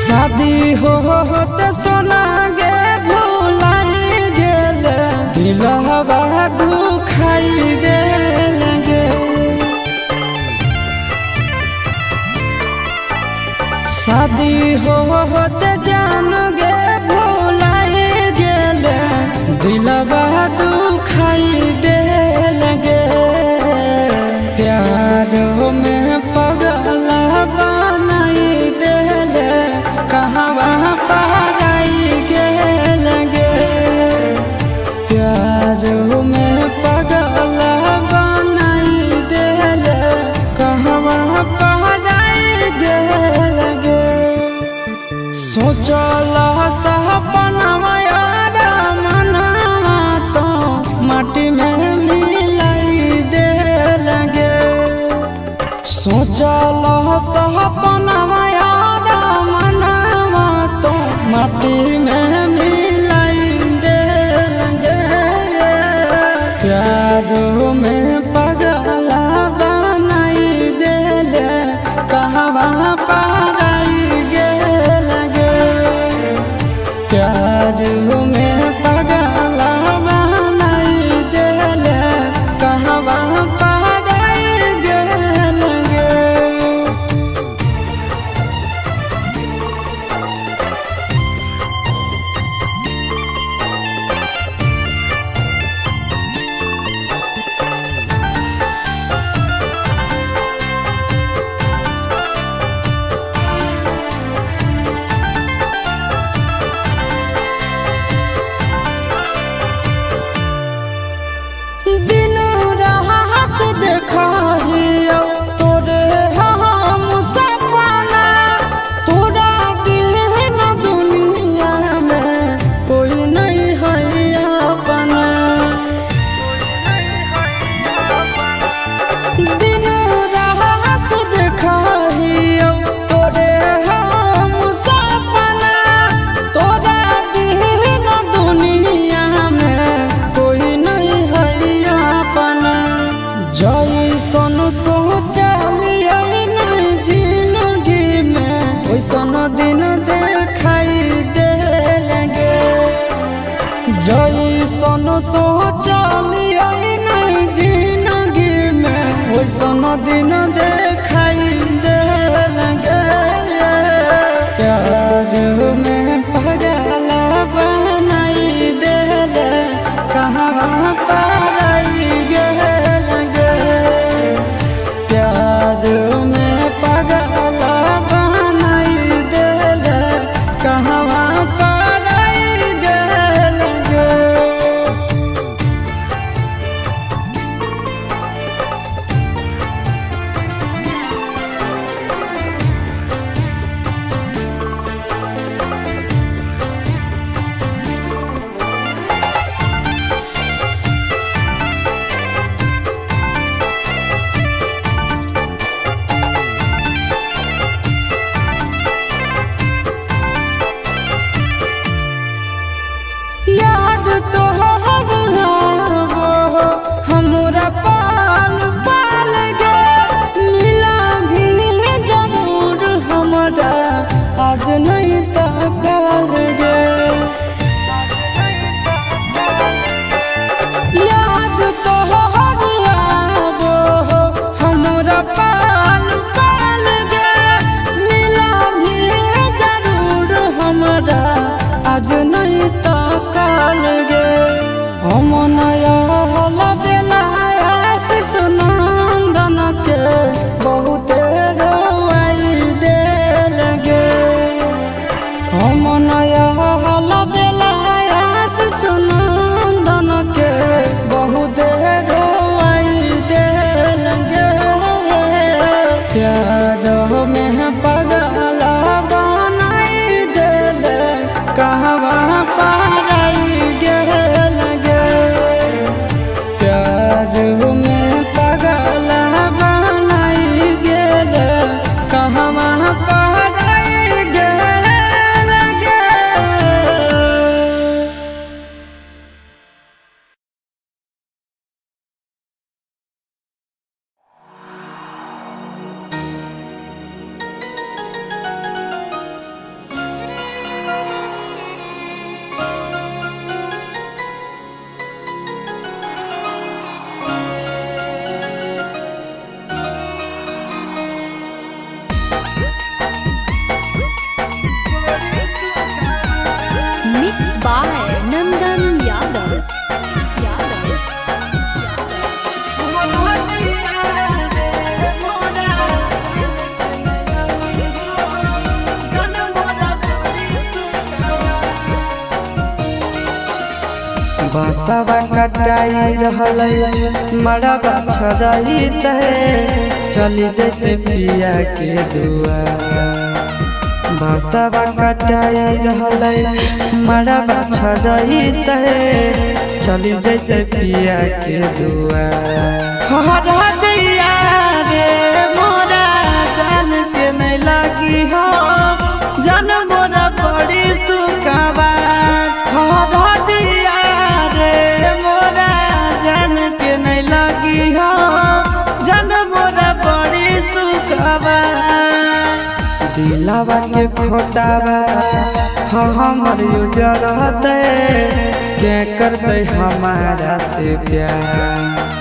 शादी होते सोना गे भुलाई गेल दिलवा दुखाई गेल गे। शादी होते जान गे भुलाई गेल दिलवा दुखाई देल गे। प्यार में पगला बनाई देल कहवा पराई गेल गे। प्यार में पगला बनाई देल कहवा पराई गेल गे। सोचल सपनवा यार मनवा तो माटी में मिलाई देल गे। सोचल सपनवा यार मनवा तो माटी में मिलाई देल गे। प्यार में पगला बनाई देल कहवा पराई गेल गे। प्यार में पगला बनाई देल कहवा पराई गेल गे। दिन रात देखियो तोरे हम सपना। तोरा बिन दुनिया में कोई नहीं है अपना। दिन रात देखियो तोरे हम सपना। तोरा बिन दुनिया में कोई नहीं है अपना। जैसन सोचलिए जिंदगी में वैसन दिन देखाई देल गे। जैसन सोचलिए जिंदगी में वैसन दिन देखाई देल गे। प्यार में पगला बनाई देल कहवा पराई गेल गे। प्यार में पगला बनाई देल कहवा पराई गेल गे। याद तो हमरा पाल पाल गे। मिला भी जरूर हमरा आज नहीं तकल गे। याद तो हमरा पाल पाल गे। मिला भी जरूर हमरा आज नहीं तकल गे। हम नया बेला आशीष नंदन के बहुत रोवाई देल गे। बसवा कटाई रहल मड़वा छरई चली जैसे पिया के दुआ। बसवा कटाई रहल मड़वा छरई चली जैसे पिया के दुआ। हरा दिया रे मोरा जान के नहीं लगी हो जान मोरा बड़ी सुखवा। हरा दिया रे मोरा जान के नहीं लगी हो जान मोरा बड़ी सुखवा। दिलावा के खोटावा हमर उजड़ते के करते हमारा से प्यार।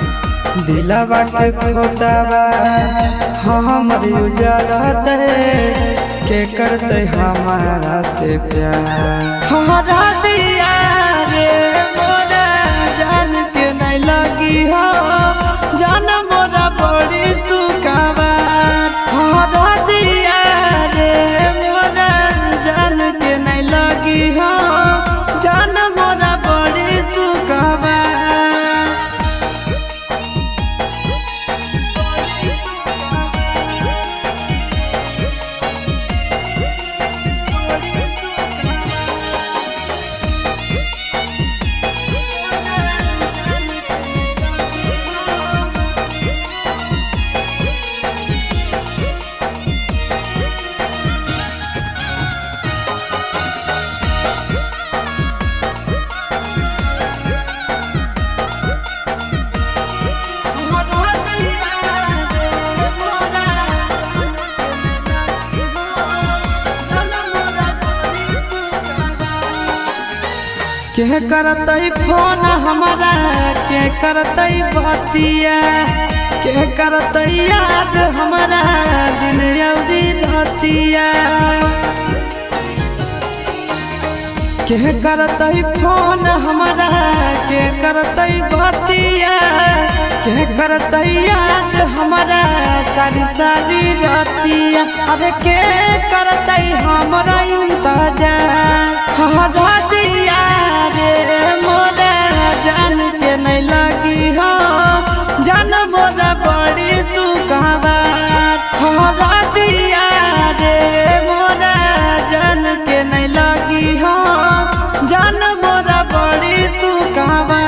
दिलावा के खोटावा हमर उजड़ते के करते हमारा से प्यार। हरा दिया रे मोरा जान के नहीं लगी हो जान मोरा बड़ी सुखवा। हरा दिया रे मोरा जान के नहीं लगी हो जान मोरा बड़ी सुखवा। के करतई फोन हमारा के करतई बतिया के करतई याद हमारा दिन अवधि धतिया। के करतई फोन हमारा के करतई बतिया के करतई याद हमारा सारी सारी रतिया। अरे के करतई हमारा इंतजार। हरा दिया रे मोरा जान के नहीं लगी हो जान मोरा बड़ी सुखवा। हरा दिया रे मोरा जान के नहीं लगी हो जान मोरा बड़ी सुखवा।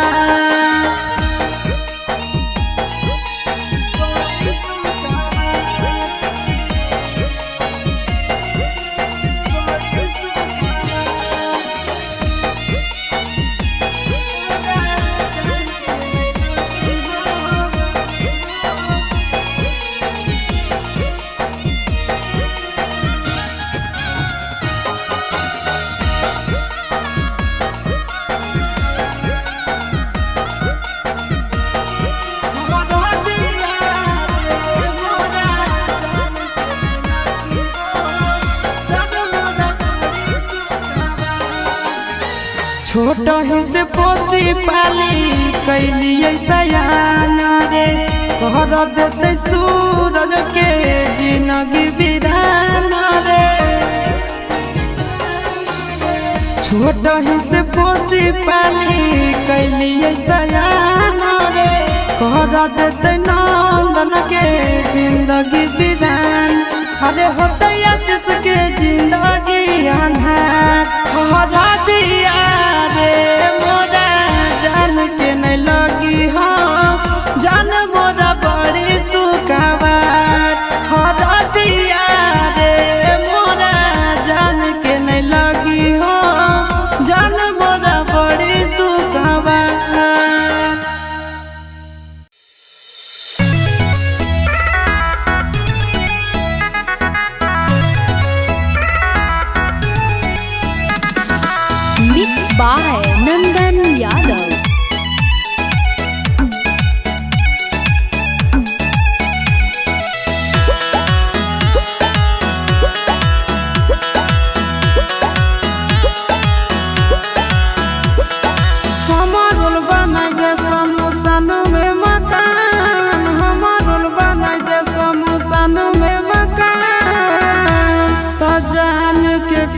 छोट ही से पोसी पाली कैली सयान रे कर देते सूरज के जिंदगी विधान रे। छोट ही से पोसी पाली कैली सयान रे कर देते नंदन के जिंदगी विधान। अरे होते आशीष के जिंदगी अन्हार। हरा दिया रे मोरा जान के नहीं लगी हो जान मोरा बड़ी सुखवा। हरा दिया रे मोरा जान के नहीं लगी हो जान मोरा बड़ी सुखवा। by Nandan Yadav.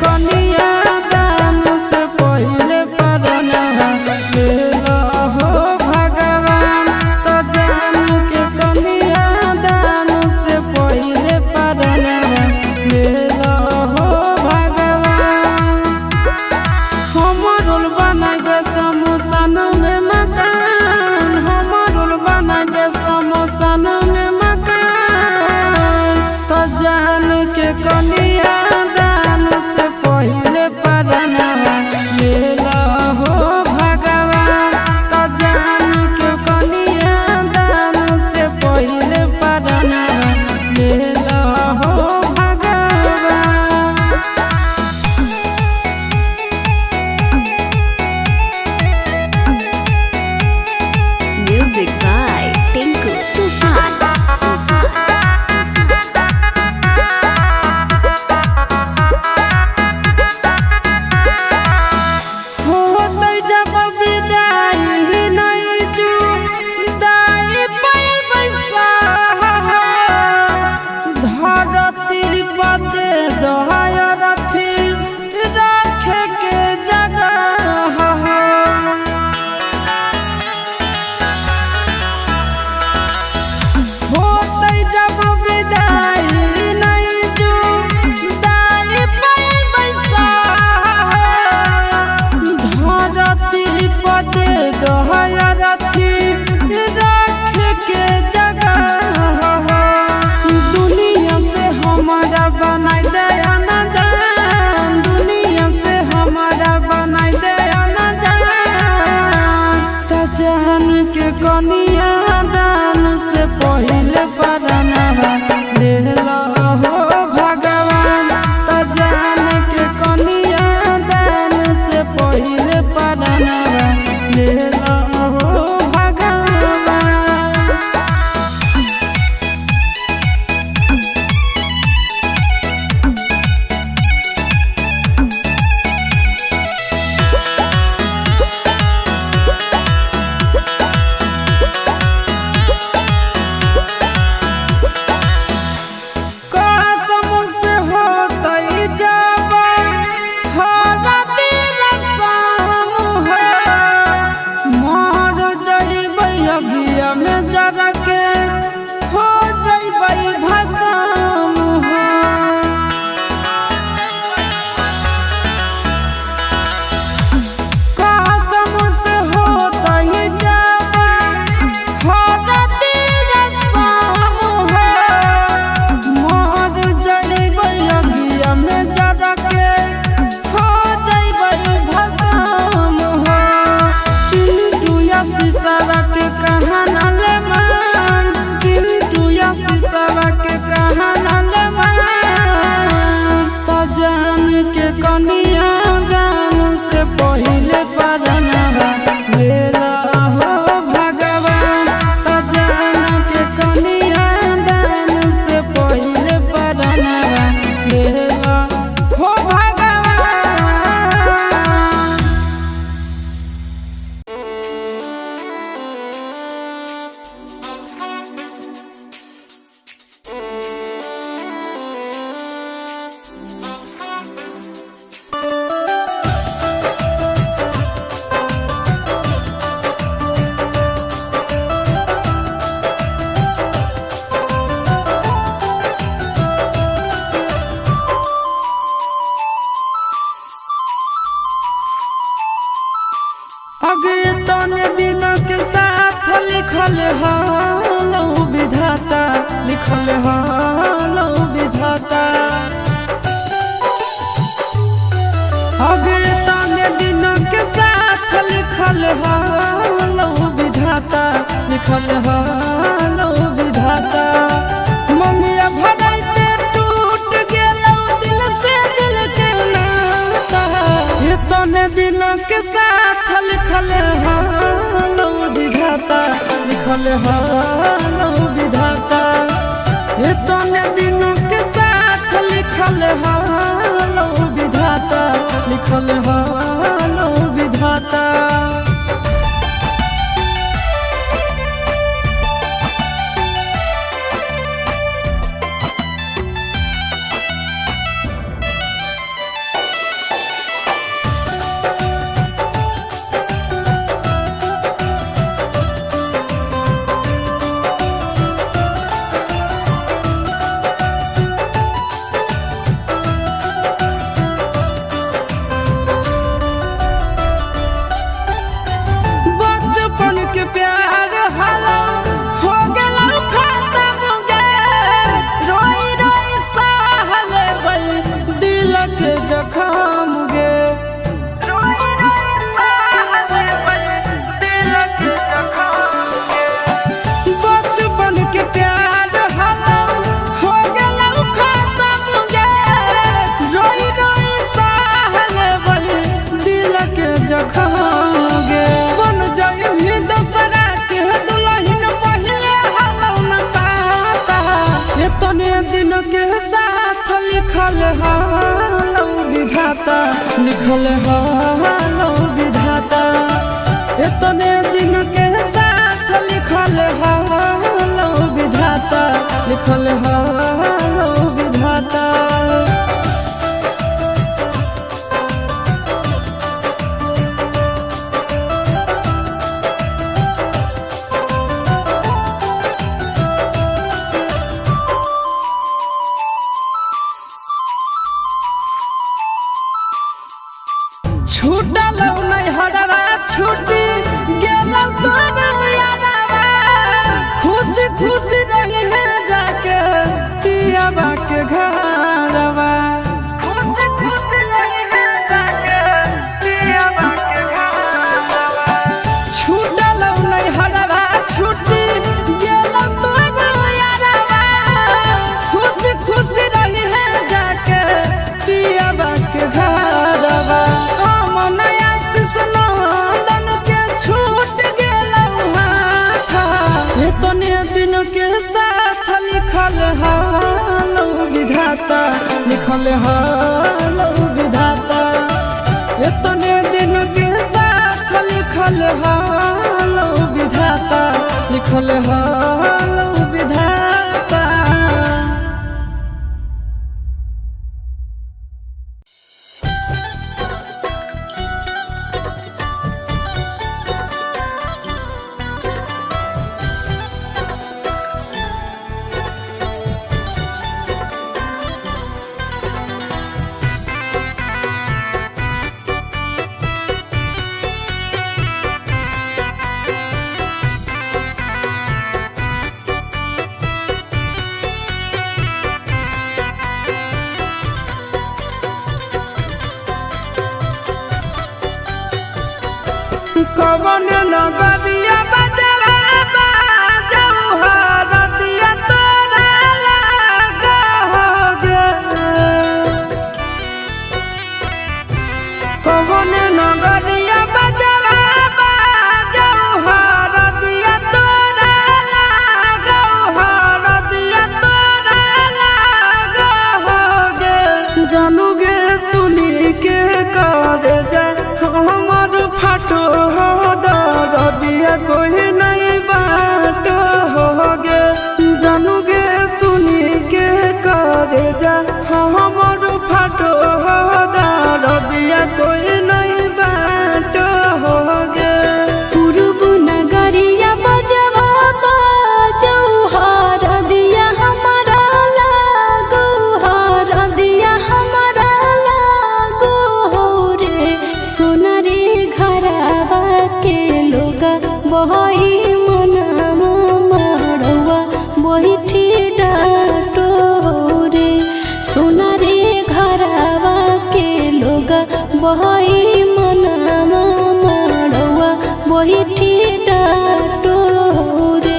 कनिया दान से पहले परना ले के कनिया दान से पहिले परनवा लेला हो भगवान। जान के कनिया दान से पहिले परनवा लेला हो भगवान। अगे तने दिन के साथ लिखल हालो विधाता, लिखल हालो विधाता। अगे तने दिन के साथ लिखल हालो विधाता, लिखल हालो विधाता। मंगिया भराइते टूट गेलो दिल से दिल के नाता। ये तने दिन के साथ लिखल हालो विधाता, लिखल हालो विधाता। ये तने दिन के साथ लिखल हालो विधाता, लिखल हालो विधाता। बचपन के प्यार हालो हो गेलो खत्म गे। रोई रोई सहल बई दिल के जखम गे। रोई रोई सहल बई दिल के जखम गे। बचपन के प्यार हालो हो गेलो खत्म गे। रोई रोई सहल बई दिल के जखम गे। बन जाई दूसरा के दुल्हन पहले हालो न पाता। ये तने दिन के साथ लिखल हालो विधाता, लिखल हालो विधाता। ये तने दिन के साथ लिखल हालो विधाता, लिखल हालो विधाता। छूटल नहीं हरवा छूटी गेलौ तोर यादवा। खुशी खुशी रही है जाके पियाबा के घरवा। खुशी खुशी रही है जाके पियाबा के घरवा। छूटल नहीं हरवा छूटी गेलौ तोर यादवा। खुशी खुशी रही है जाके पियाबा के घरवा। तने दिन के साथ लिखल हालो विधाता, लिखल हालो विधाता। ये तने दिन के साथ लिखल हालो विधाता, लिखल हालो विधाता। कवन नगरिया बजवा बाजऊ हरदिया तोरा लाग हो गे। बहई मनामा मड़वा बैठी डाटो रे।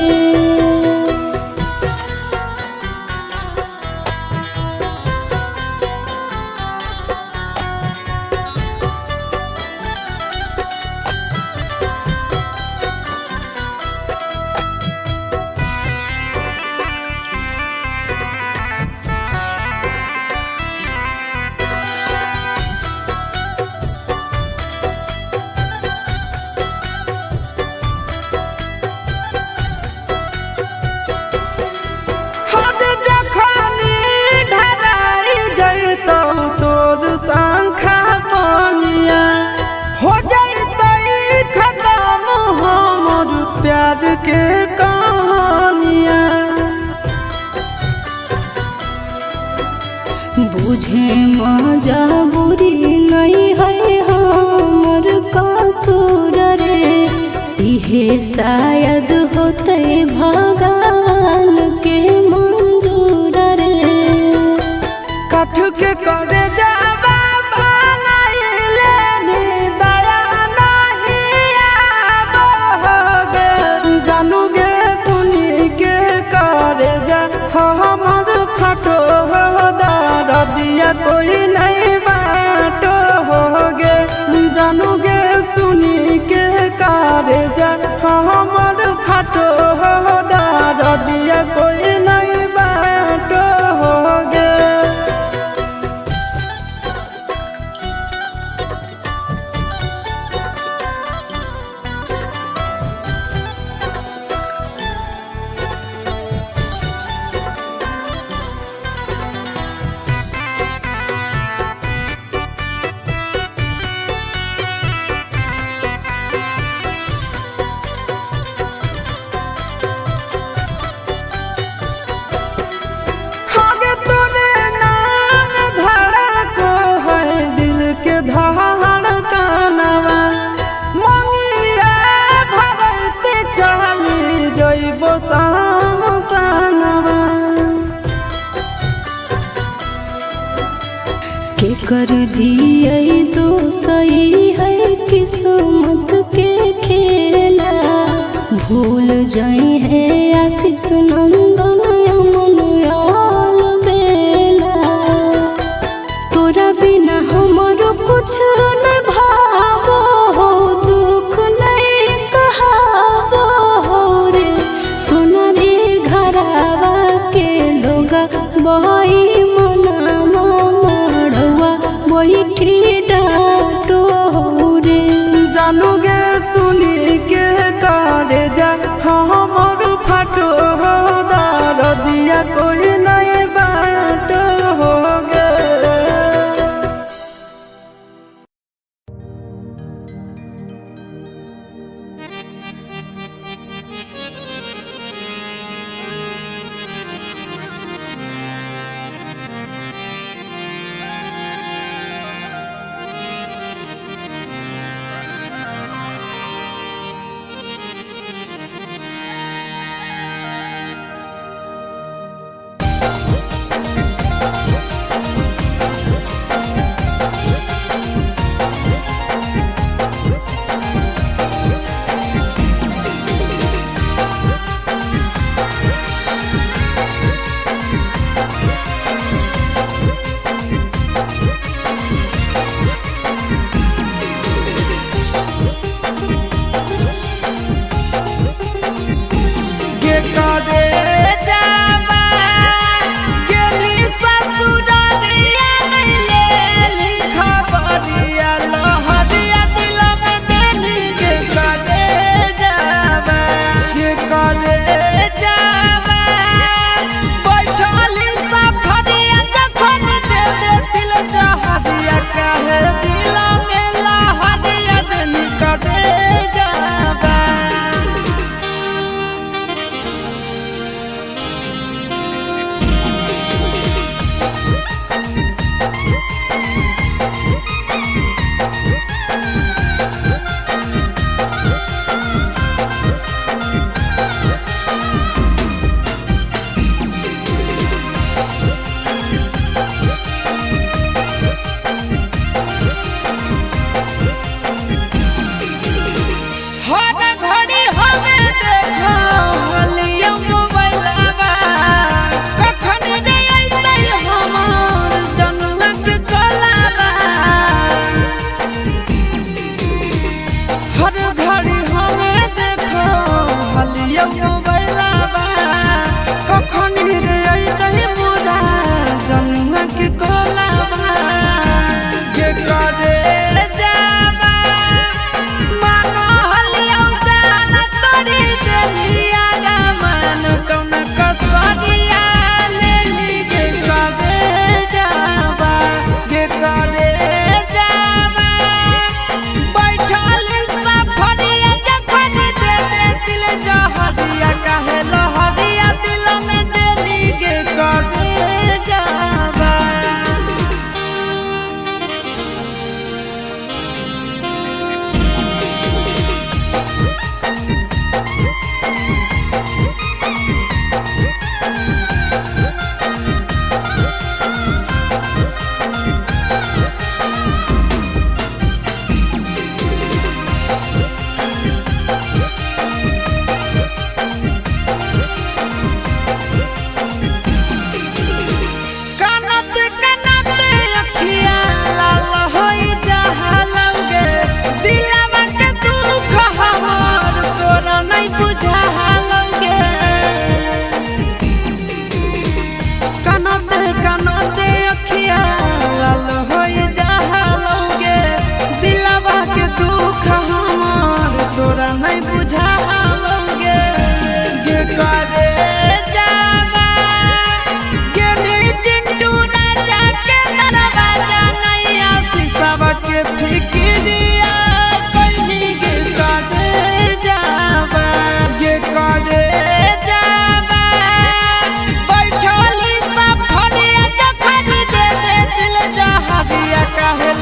हद जखनी ढराई जैतौ तोर शंखा बनिया हो जैतै खत्म हमर प्यार के कहानिया। बुझे मजबूरी नहीं है हमर कसूर रे। इहे शायद होते भगवान के मंजूर रे। कठ के करे जावा बनैले नी दया नहीं आवोगे। जानू गे सुनी के करे जा हमर फटो दर्दिया कोई नहीं बाटो होगे। जानू गे सुनी के करे जा हमर फटो दर्दिया कोई नहीं बाटो होगे। आगे तोरे नाम धड़को है दिल के धड़कनवा। मंगिया भरते चली जइबो सामसनवा। के कर दिए तो सही है किस्मत के खेला। भूल जाए है आशीष नंदन अमन याल बेला। तोरा बिना हमरो कुछ न भावो हो, दुख नहीं सहावो हो रे। सोना रे घरावा के लोगा बहई मनामा मड़वा बैठी डाटो रे। जानू गे सुनी के करे जा हमर फटो दर्दिया कोई नहीं बाटो होगे। के करे जावा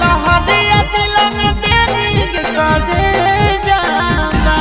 लहरिया दिल में तेरी करे जावा।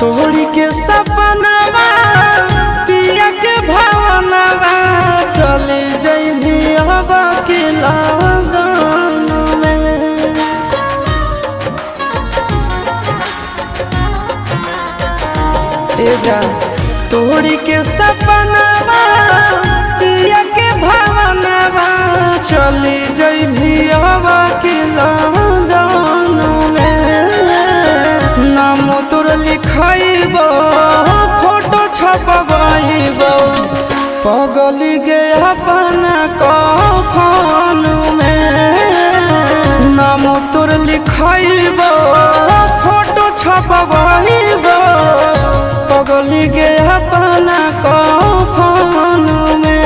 तोहरी के सपनावा पिया के भावनावा चले जइभी हवा के लगन में। तेजा तोहरी के सपनावा पिया के भावनावा चले जइभी हवा के लगन में। नाम तोर लिखाइबो फोटो छपवाइबो पगली गे अपना कफन में। नाम तोर लिखाइबो फोटो छपवाइबो पगली गे अपना कफन में।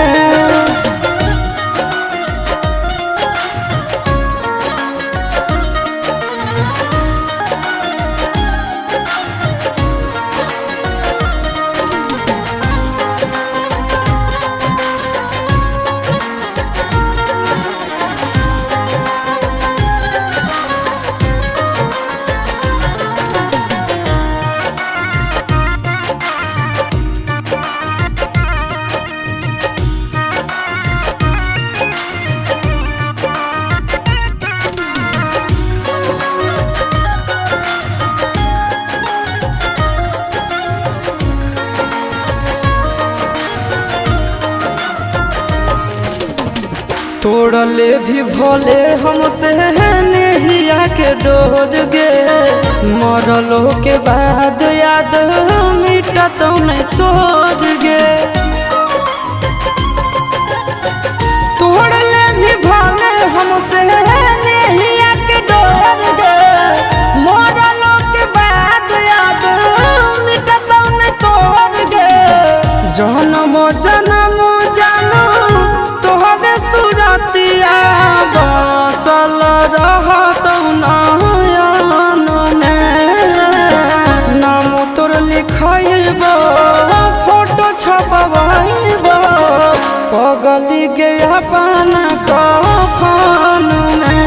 तोड़ले भी भोले हमसे नहिया के डोर गे। मरलो के बाद याद मिटत नहीं तोड़ गे। तोड़ले भी भोले हमसे नहिया के डोर गे। मरलो के बाद याद मिटत नहीं तोड़ गे। जन्म जन्म जानो तोहरे सुरतिया बसल रहत नयन में। नाम तोर लिखाइबो फोटो छपवाइबो पगली गे अपना कफन में।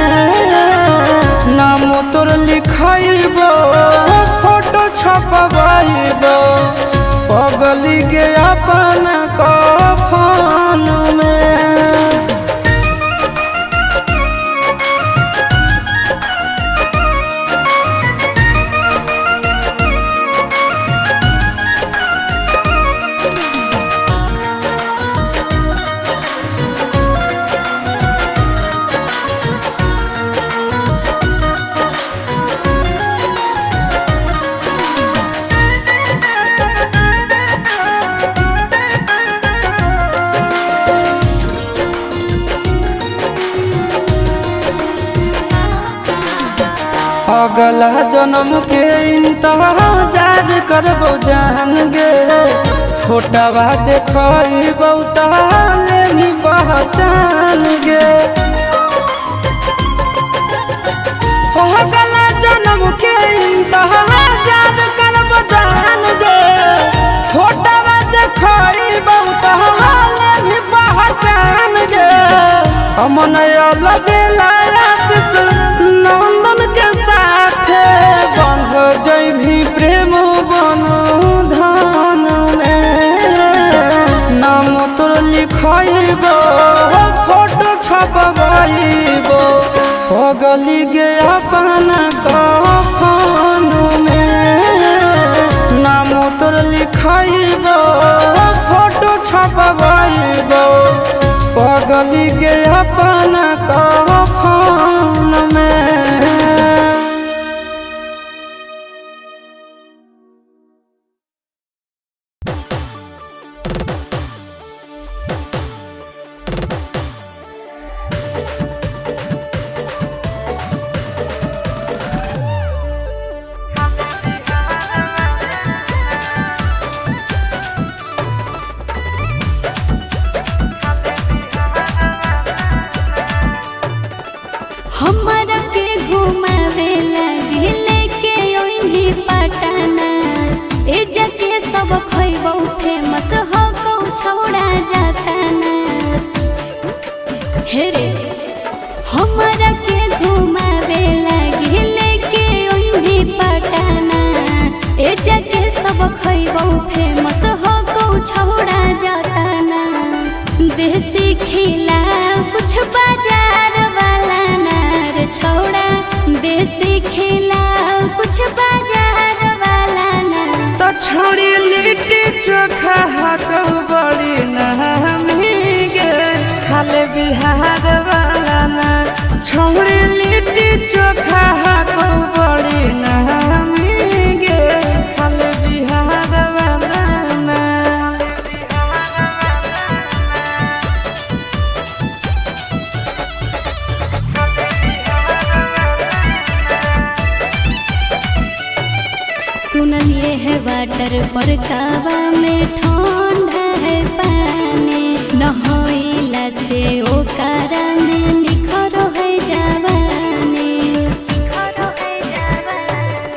नाम तोर लिखाइबो फोटो छपवाइबो पगली गे अपना कफन में। अगला जन्म के इंतजार करबो जान गे। फोटवा देखबो ताले भी पहचान गे। अगला जन्म के इंतजार करबो जान गे। फोटवा देखबो ताले भी पहचान गे। अमन अलबेला आशीष नंदन के साथे बंध जइभी प्रेम बंधन में। नाम तोर लिखाइबो फोटो छपवाइबो पगली गे अपना कफन में। नाम तोर लिखाइबो फोटो छपवाइबो पगली गे अपना कफन में। खैबो फेमस हो को छोड़ा जाता ना। हे रे हमरा के घुमावे लगे लेके ओही पटाना। ए जाके सब खैबो फेमस हो को छोड़ा जाता ना। देसी खिला कुछ बाजार वाला नार छोड़ा, देसी खिला कुछ बाजार वाला ना। तो छोड़ी लिट्टी चोखा हाको बड़ी नहमी गे खाले बिहार वाला ना। छोड़ी लिट्टी चोखा हाको बड़ी नहमी गे खाले बिहार वाला ना। सुनलिए है वाटर पर कावा में ठंडा है पानी। नहइला से ओकरा में निखर है जवानी।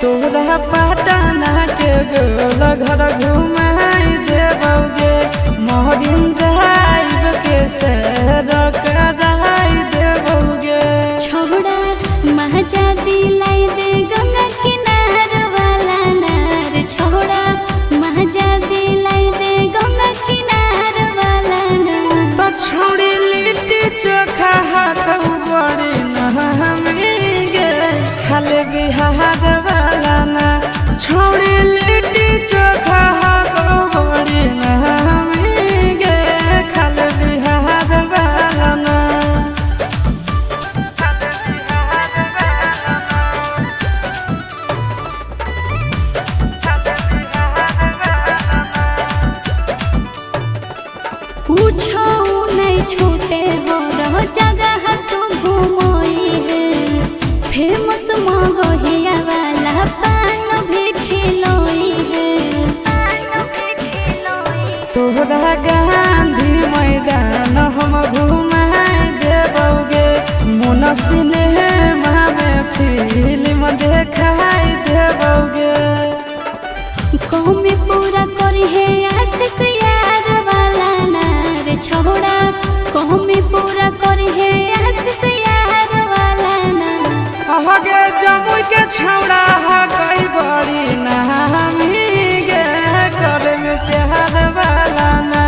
तोरा पटना के गोल घर घुमाई देबोगे, मोहरिन ड्राइव के सैर कराई देबोगे। छोड़ा महजा दिलाई दे गंगा किनार वाला नार। छोड़ा महजा दिलाई दे गंगा किनार वाला नार। तो छोड़ी लिट्टी चोखा हाको बड़ी नहमी गे खाले बिहार वाला ना। छोड़ी लिट्टी चोखा हाको बड़ी नहमी गे खाले बिहार वाला ना। पूछो नहीं छूटे हो रह जगह तू घूमोई है। फेमस मगहिया वाला पान भी खिलोई है। तोहरा गांधी मैदान हम घुमाई देबोगे, मोना सिनेमा में फिल्म देखाई देबोगे। कौमी पूरा करी है आशीष यार वाला नार। छोड़ा कौमी पूरा करी है आशीष यार वाला नार। आगे जमुई के छौड़ा कई बड़ी नहमी गे करे में प्यार वाला ना।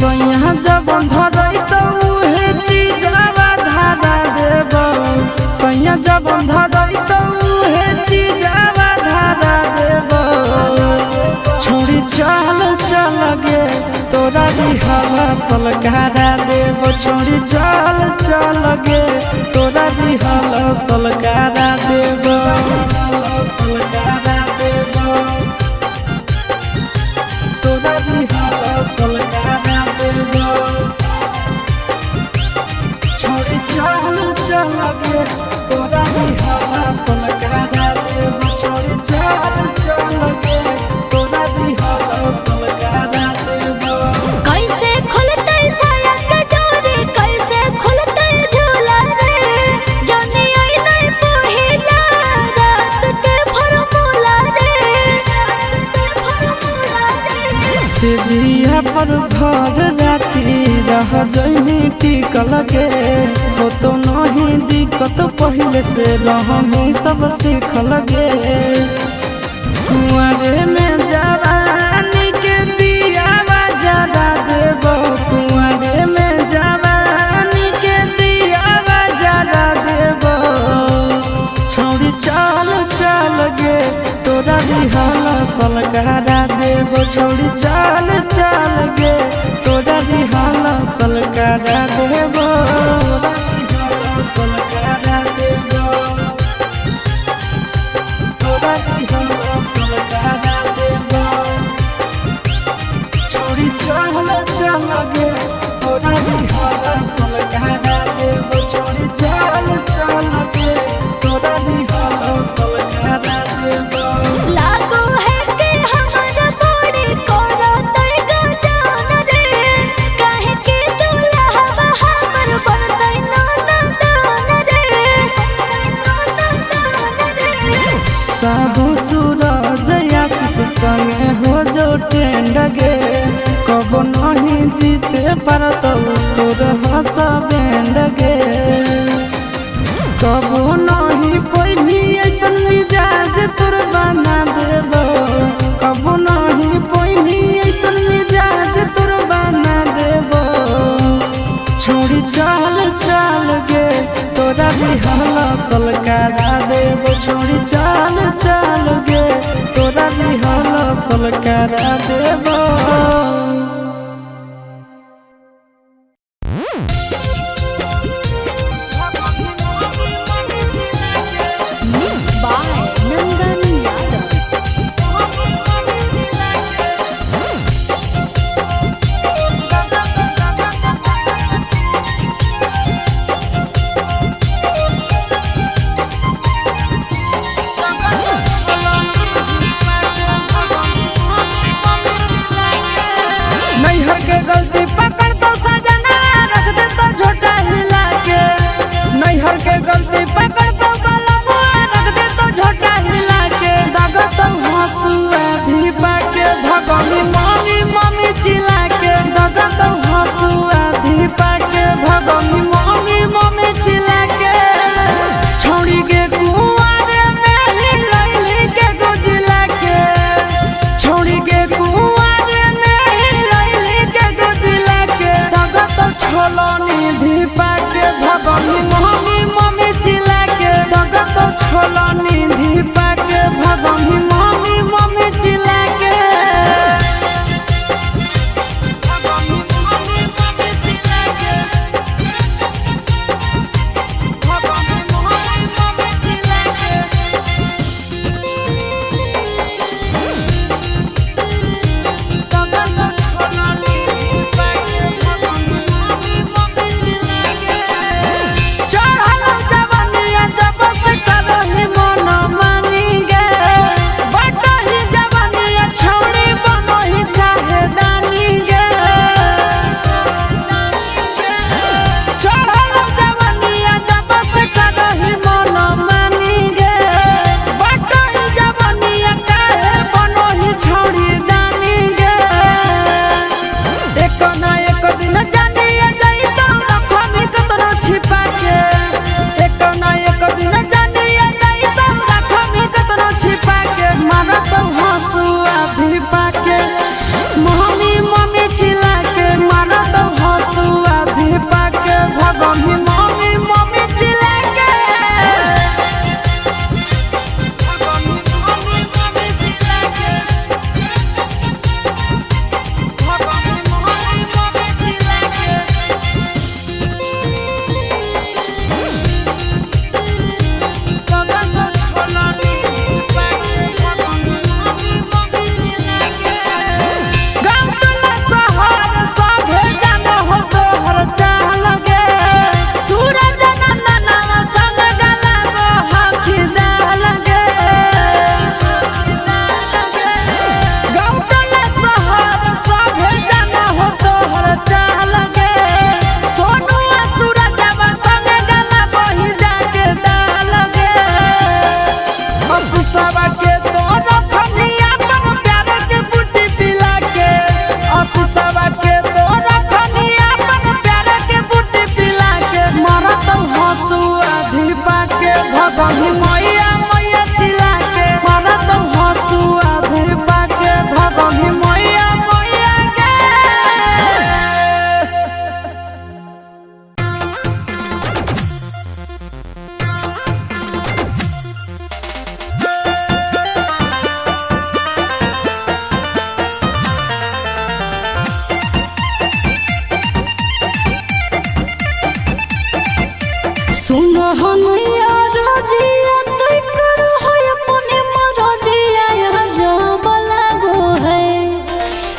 सोया जब धरई तो उहे चीजवा धारा देबो। सोया जब धरई तो उहे चीजवा धारा देबो। छोड़ी चल चल गे तोरा रिहर्सल करा देबो। छोड़ी चल चल गे तोरा रिहर्सल करा देबो। तोरा रिहर्सल करा देबो। छोड़ी चल चल गे तोरा रिहर्सल करा देबो। छोड़ी चल चल गे तोरा रिहर्सल करा देबो। कैसे खुलते साया के डोरी, कैसे खुलते झूला रे। जनी आई नहीं पहिला रात के फॉर्मूला रे। से जिया पर भर राती रह जइमी टिकल के हो तो नहीं दिक्कत पहले से रहमी सब सीखल गे कुंवारे में जवानी के दिया जरा देबो कुंवारे में जवानी के दिया जरा देबो छौड़ी चल चल गे तोरा रिहल सलकारा देबो छौड़ी चल चल गे तोरा रिहल सलकारा देबो सलकारा देबो तोरा रिहल सलकारा देबो छौड़ी चल चल गे तोरा रिहल सलकारा देबो छौड़ी चल चल गे तोरा रिहल सलकारा देबो लागो है कि हमारा बड़ी कोरा तैगा जान रे काहे के दुल्हा हमर बरदै नाना दान रे साबु सूरज आशीष संगे हो जो ट्रेंड गे कब नहीं जीते पारतो तोर हंस बैंड गे कब नहीं पैभी ऐसन मिजाज तोर बना देबो कब नहीं पैभी ऐसन मिजाज तोर बना देबो छोड़ी चल चल गे तोरा रिहल सलकारा देबो छोड़ी चल चल गे तोरा रिहल सलकारा देबो बाय नंदन यादव नैहर के गलती पकड़ तो सजना रख दे तो झोटा हिला के नैहर के गलती पकड़ तो बलमुआ रख दे तो झोटा हिला के दगा तो हंसुआ धीपा के भगनी मम्मी मम्मी चिल्ला के दगा तो हंसुआ धीपा के भगनी मम्मी मम्मी चिल्ला के छोड़ी के कुआरे में ही लैली के गोजिला के छोड़ी के कुआरे में ही लैली के गोजिला के दगा तो छोलनी धीपा के भगनी मम्मी मम्मी चिल्ला के दगा तो छोलनी धीपा के भगनी मम्मी मम्मी चिल्ला के भगनी मम्मी मम्मी चिल्ला के हनैया रजिया तोय करो है अपने मरजिया जब लागो है।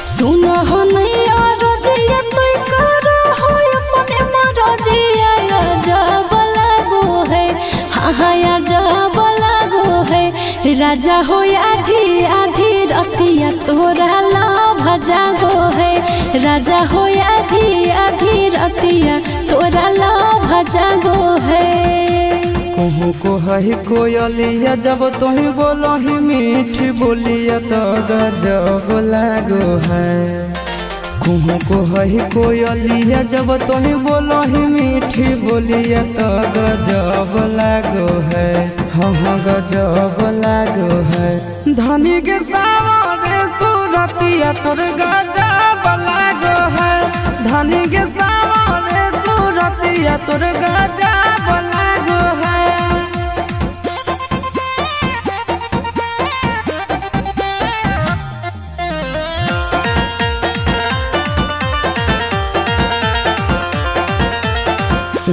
सुन हनैया रजिया तोय करो है अपने मरजिया जब लागो है। हाँ जब लागो है। राजा हो आधी आधी रतिया तोरा लाभ जागो है। राजा हो आधी आधी रतिया तोरा लाभ जागो है। कहूँ को है कोयलिया जब तुही बोलो ही मीठी बोलिया तो गजब लागो है। कहूँ को है कोयलिया जब तुही बोलो ही मीठी बोलिया तो गजब लागो है। हाँ गजब लागो है। धनी के सावरे सूरतिया तोर गजब लागो है। धनी के सावरे सूरतिया तोर गजब लागो है।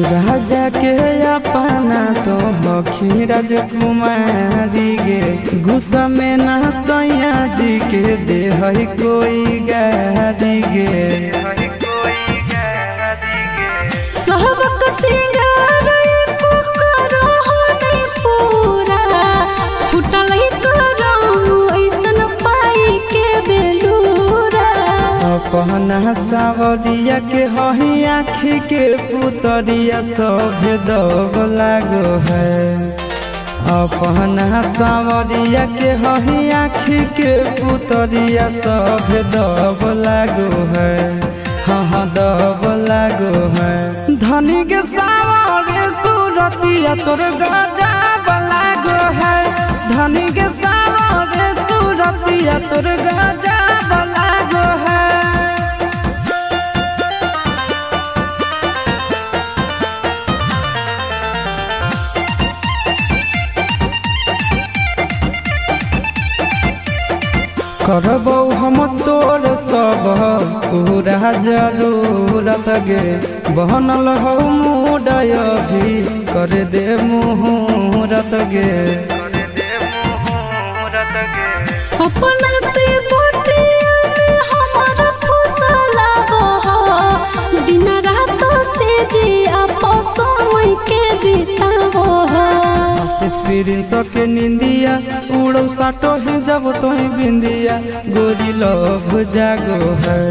राजा के अपना तो बखी राजकुमारी गे गुस्सा में ना सैया जी के दे है कोई गारी गे। सहबक सिंगार को करो नहीं पूरा फुटल ही करो ऐसन पाई के बेलूरा। अपना सावरिया के हही आँखी के पुतरिया सभे दब लागो है। अपना सावरिया के हही आँखी के पुतरिया सभे दब लागो है। हाँ दब लागो है। धनी के सावरे सूरतिया तोर गजब लागो है। धनी के सावरे सूरतिया तोर गजब लागो है। करबौ हम तोर सब पूरा जरूरत गे बनल हो मुडय भी कर दे मुहूर्त गे। अपना ते बोटिया में हमारा फुसला बहो दिन रात से जी आपस समय के बितावो। एक्सपीरियंस के निंदिया उड़ो साटो ही जब तोही बिंदिया गोरी लव जागो है।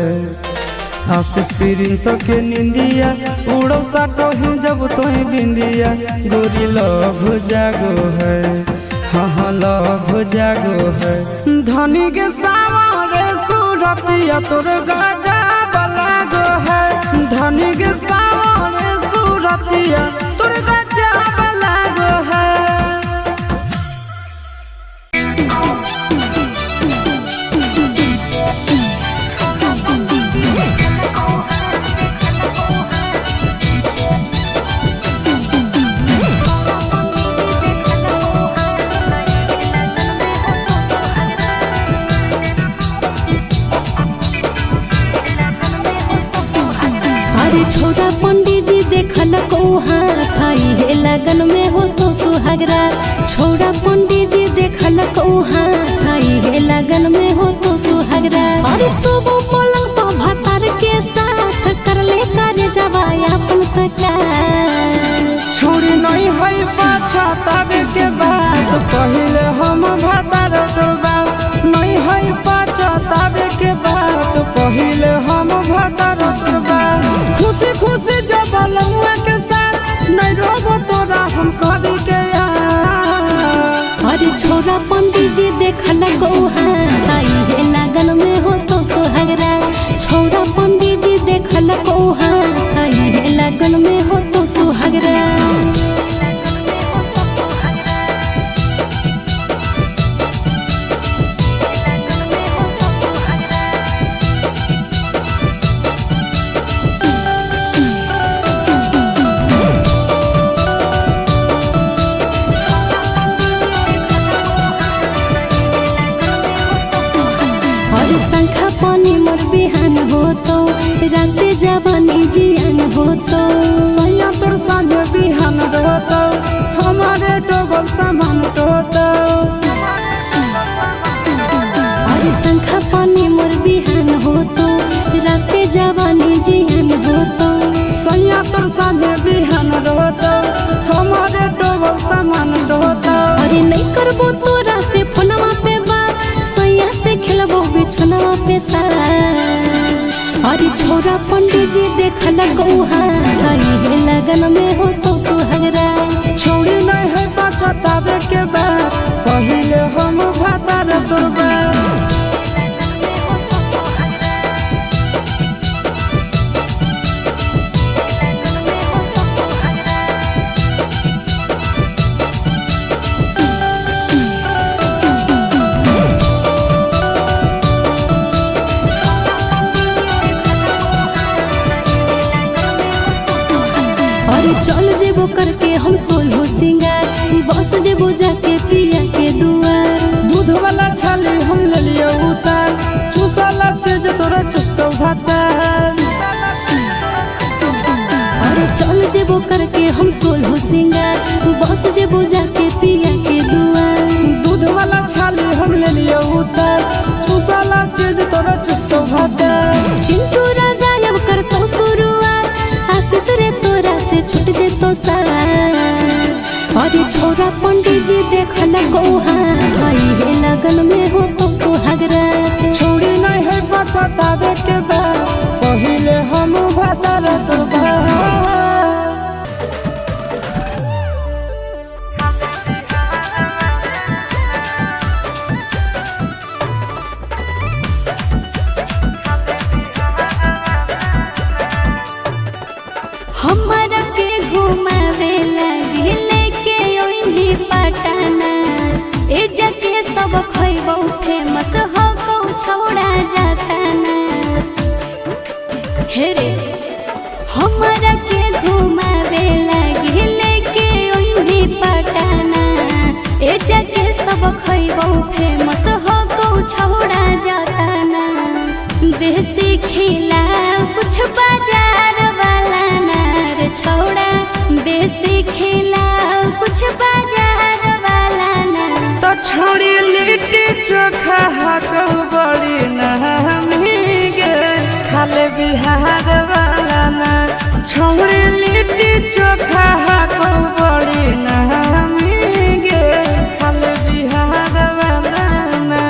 एक्सपीरियंस के निंदिया उड़ो साटो ही जब तोही बिंदिया गोरी लव जागो है। हाँ लव जागो है। धनी के सावरे सूरतिया तोर गजब लागो है। धनी के सावरे सूरतिया तोर गजब लागो है। छोड़ा पंडित जी देखल को हाथ हे लगन में हो तो सुहागरा। छोड़ा पंडित जी देखल को हाथ हे लगन में हो तो सुहागरा। अरे सुबह पलंग तो भतार के साथ कर ले करे जवाया अपन तका। छोड़ी नहीं है पाछा तबे के बाद पहले हम भतार दोबा। नहीं है पाछा तबे के बाद पहले हम भतार दोबा। खुशी खुशी जब लमुआ के साथ नहीं रोबो तोरा हम करी के यार। अरे छोरा पंडित जी देखल को हाथ हे लगन में हो तो सुहागरा। छोरा पंडित जी देखल को हाथ हे लगन में हो तो सुहागरा। शंखा पानी मोर बिहान हो तो रात जवानी जियान हो तो सैया तोर साँझ बिहान रहतो ढोता। अरे शंखा पानी मोर बिहान होतो, राते जवानी जियान होतो। सैया तोर साझे बिहान ढोता, हमारे डबल सामान ढोता। अरे नहीं करबो तोरा से फोनवा पे बात, सैया से खेलबो बिछनवा पे साथ। अरे छोरा पंडित जी देखल गौहा, है लगन में हो तो सुहागरा। छोड़ी नहीं है पछतावे के बाद, पहिले हम भातार तोरबा। अरे चल जेबो करके हम सोलहो सिंगार, बस जेबो जाके पिया के दुआर। दूध वाला छाली हम ले लिए उतार, चूसला चीज तोरा चुस्तो भातार। अरे चल जेबो करके हम सोलहो सिंगार, बस जेबो जाके पिया के दुआर। दूध वाला छाली हम ले लिए उतार, चूसला चीज तोरा चुस्तो भातार। चिंटू राजा अब करतो शुरुआत, आशीष रे तोरा से छूट जेतो सार। अरे छोरा पंडित जी देखल गौहा, है लगन में हो तो सुहागरा। छोड़ी नहीं है पछतावे के बाद, पहिले हम भातार तोरबा। हमरा के घुमावे लगे लेके ओइनी पटना, ए जके सब खइबो फेमस हो को छौड़ा जाताना। हे रे हमरा के घुमावे लगे लेके ओइनी पटना, ए जके सब खइबो फेमस हो को छौड़ा जाताना। देसी खिला कुछ बाजार वाला नार छौड़ा, देसी खिला कुछ बाजार वाला ना। तो छोड़ी लिट्टी चोखा हाको बड़ी नहमी गे, खाले बिहार वाला ना। छोड़ी लिट्टी चोखा हाको बड़ी नहमी गे, खाले बिहार वाला ना।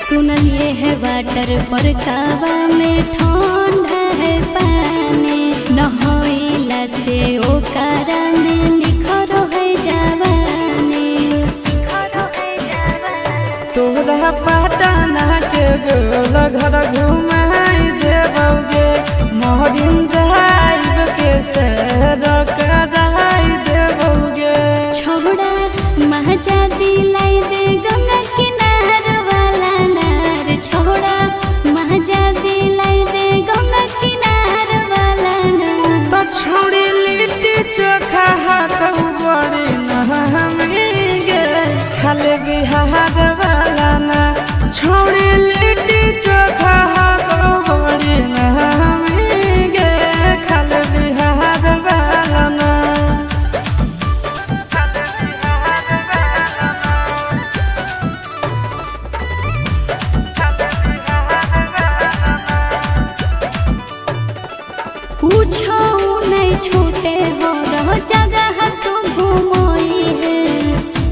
सुनलिए है वाटर पर कावा में ठंडा है पानी, नहइला से ओकरा में निखरो है जवानी। तोरा पटना के गोल घर घुमाई देबोगे, मोहरिन ड्राइव के सैर कराई देबोगे। छोड़ा महजा दिलाई दे गंगा किनार वाला नार, छोड़ा महजा दिलाई दे गंगा किनार वाला नार। तो छोड़ी लिट्टी चोखा हाको बड़ी नहमी गे, खाले बिहार वाला ना। छोड़ी लिट्टी चोखा हाको बड़ी नहमी गे, खाले बिहार वाला ना। पूछो नहीं छूटे हो रहो जगह तू घूमोई है,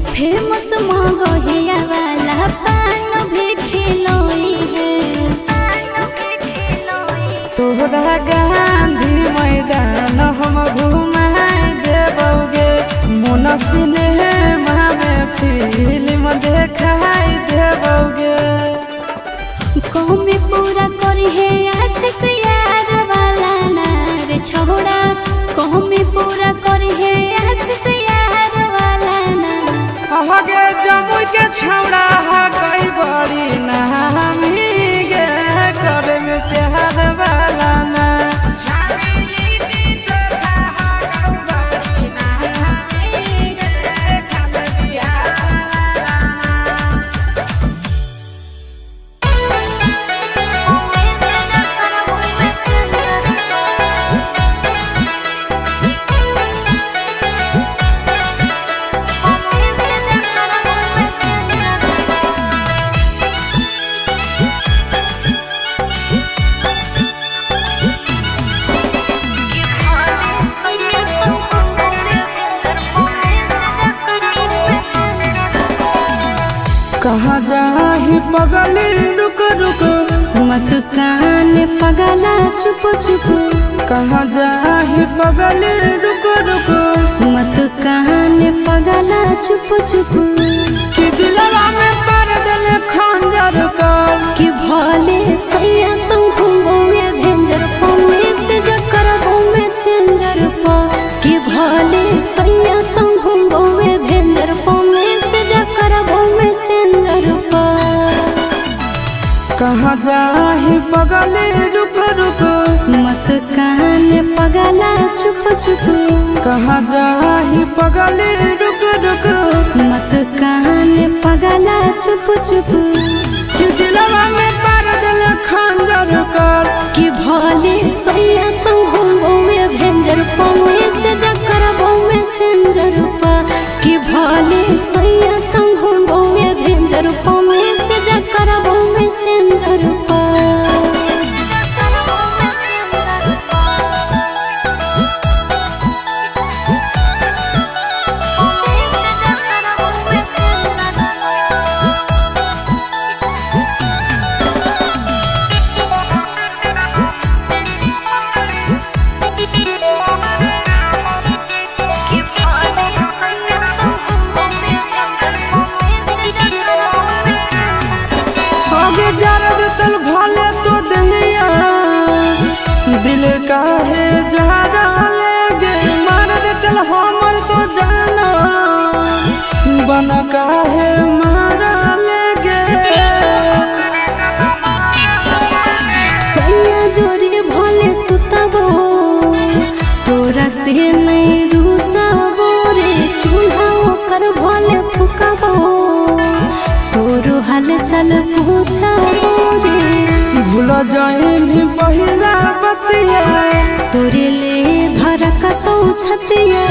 फेमस मगहिया वाला पान भी खिलोई है। तोहरा गांधी मैदान हम घुमाई देबोगे, मोन सिनेमा में फिल्म देखाई देबोगे। कौमी पूरा करी है आशीष यार वाला नार, छोड़ा कौमी पूरा करी है आशीष यार वाला नार। आगे जमुई के छौड़ा हा गई बड़ी नहमी गे, करे में प्यार वाला ना। कहाँ जाही पगली रुक रुक मत कान पगला चुप चुप कहाँ जाही पगली रुक रुक मत कान पगला चुप चुप कि दिलवा में पर दिल खंजर कर कि भले सैया तुम घूमोगे भेंजर पौने से जकर घूमे सेंजर पा कि भले सैया तुम घूमोगे भेंजर पौने से जकर घूमे सेंजर पा कहाँ जाही पगली रुक रुक मत कान पगला चुप चुप कहाँ जाही पगली रुक रुक मत कान पगला चुप चुप कि दिलवा में पर दिल खंजर कर कि भले सैया संग घूमोगे भेंजर पौने से जकर घूमे सेंजर पा कि भले सैया संग घूमोगे भेंजर पौने से जकर घूमे सेंजर पा आगे जरद तल भले तो दहिया दिल काहे जहरा लेगे मार दे तल हमर तो जाना बन काहे मारा लेगे सैया जोरी भले सुतबो तोरा से नहीं रूसबो रे चूल्हा ओकर भले फुकबो तोरो हाल चल पूछबो रे भूल जाइनी पहिला बतिया तोरे ले धरक तो छतिया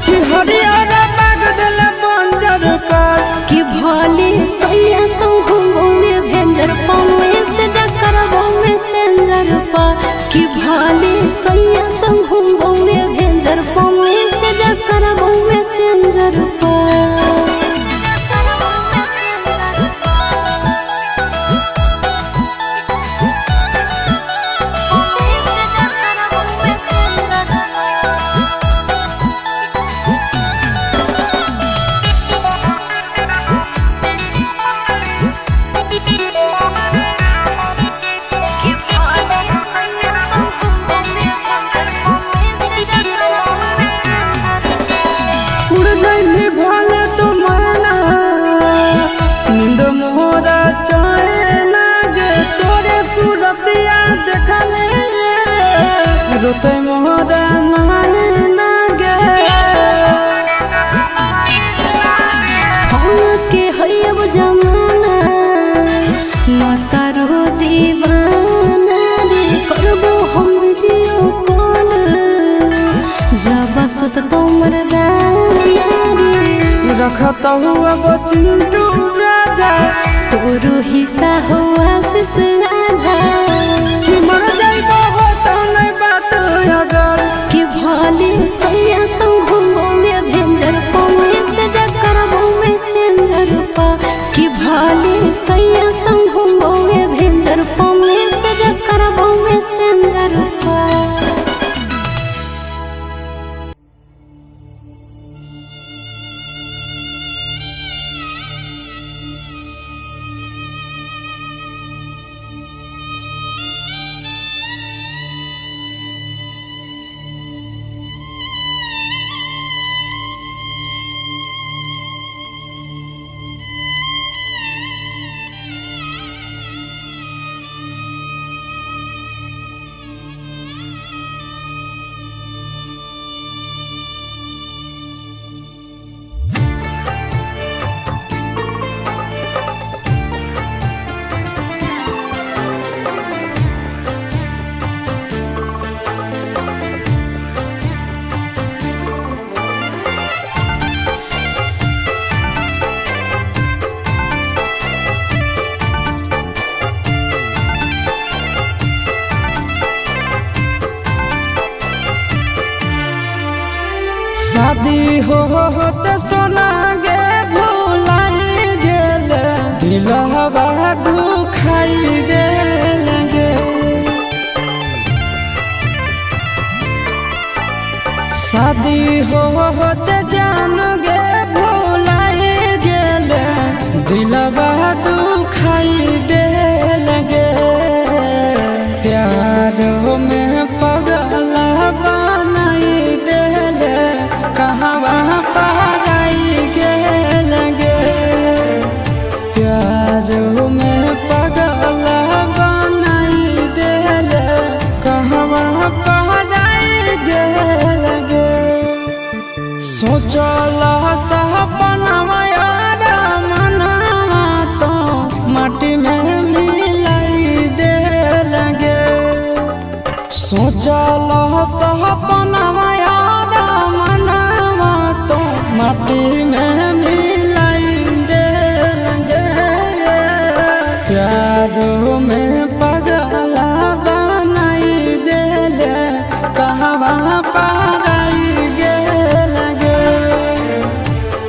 कि हरियाणा बाग दिल बंजर कर कि भले सैया तो घूमोगे भेंजर पौने से जकर घूमे सेंजर पा कि भले सैया तो घूमोगे भेंजर पौने से जकर घूमे सेंजर पा उड़ जाइनी भले तो मरना नींद मोरा चाहे ना गे तोरे सूरतिया देखले रोते मोरा नाने ना गे हम के हयब जमाना मतारो दीवाना रे करबो हम वीडियो कॉल जब सुत तो मरदाना रे रखता हुआ वो चिंटू राजा तोरो हिस्सा हो आशीष राधा कि मर जाइबो हो तो नहीं बात अगर कि भले सैया संग घूमोगे भेंजर पौने से जकर घूमे सेंजर पा कि भले सैया संग घूमोगे भेंजर पौने से जकर घूमे सेंजर पा शादी हो तो सोना गे भुलाई गेल दिलवा दुखाई दे लगे। शादी होते जान गे भुलाई गेले, दिलवा दुखाई दे लगे। प्यार में पगला बनाई देले, कहवा पराई गे लगे। प्यार में पगला बनाई देले, कहवा पराई गे लगे। सोचला सपनवा यार मनवा तो माटी में मिलाई दे लगे। सोचला सपनवा यार मनवा तो माटी में मिलाई दे लगे। प्यार में पगला बनाई देले, कहवा पराई गे लगे।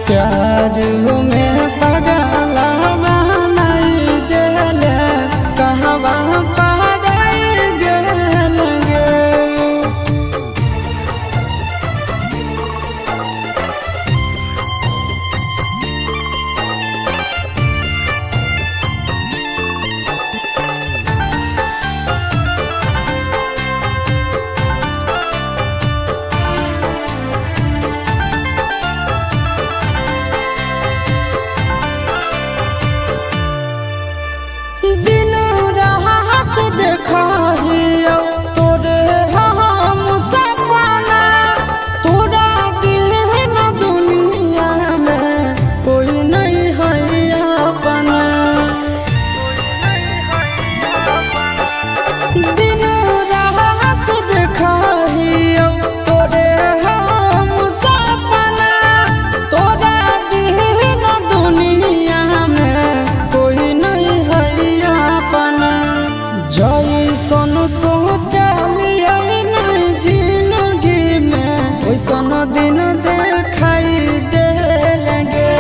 प्यार में पगला बनाई देले, कहवा पराई गे लगे। दिन रात देखाहियो तोरे हम सपना, तोरा बिन दुनिया में कोई नहीं है अपना। दिन रात देखाहियो तोरे हम सपना, तोरा बिन दुनिया में कोई नहीं है अपना। जैसन सोचलिए नहीं जिंदगी में, वैसन दिन देखाई दे लगे।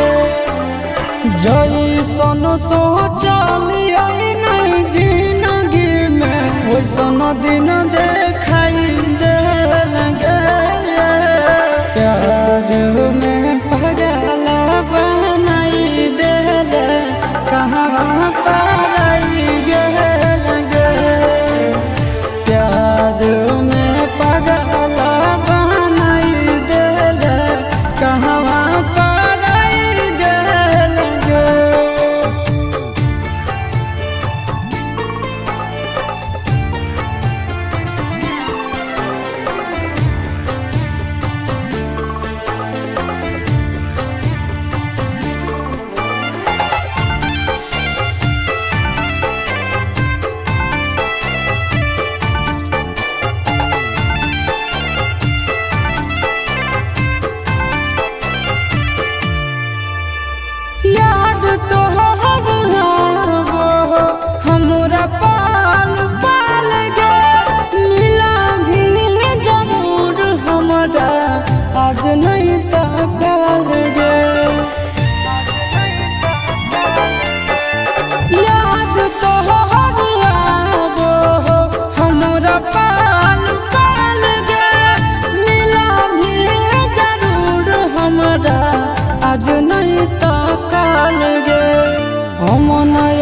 जैसन सोचलिए नहीं जिंदगी में, वैसन दिन देखाई दे लगे। प्यार में पगला बनाई देले, कहाँ पराई गे लगे। प्यार में पगला बनाई देले, कहाँ पराई गे लगे। याद तो हमरा पाल पाल गे, मिला भी जरूर हमरा आज नहीं तकल गे। याद तो हमरा पाल पाल गे, मिला भी जरूर हमरा आज नहीं तकल गे। हम नहीं